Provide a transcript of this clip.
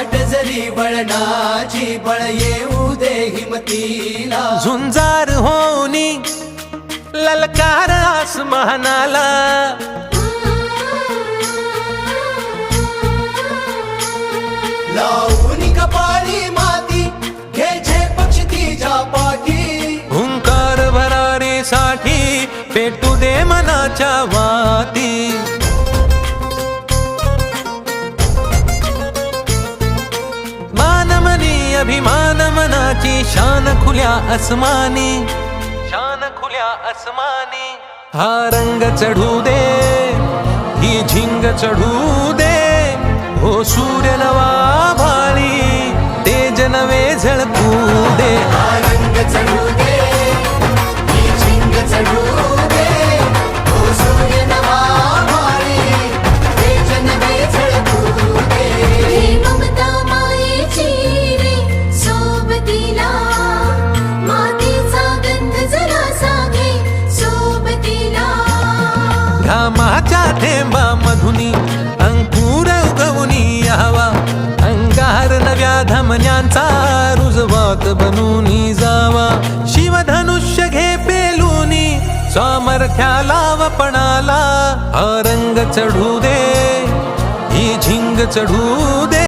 वाट जरी बळणाची बळ येऊ दे हिमतीला झुंजार होनी ललकार आसमानाला लावून कपाळी माती घ्यायचे पक्ष तिच्या पाठी हुंकार भरारीसाठी पेटू दे मनाच्या वाती मानमनी अभिमान मनाची शान खुल्या आसमानी शान खुल्या आसमानी हा रंग चढू दे ही झिंग चढू दे हो सूर्य नवा भाळी तेज नवे झळकू दे रंग चढू दे ही झिंग चढू दे ओ सूर्य नवा भाळी तेज नवे झळकू दे हे ममता मायेची रे सोबतीला मातीचा गंध जरासा घे सोबतीला घामाच्या थेंबा मधुनी अंकुर उगवूनी यावा अंगार नव्या धमन्यांचा रुजवात बनूनी जावा शिवधनुष्य घे पेलूनी सामर्थ्याला वपणाला हा रंग चढू दे ही झिंग चढू दे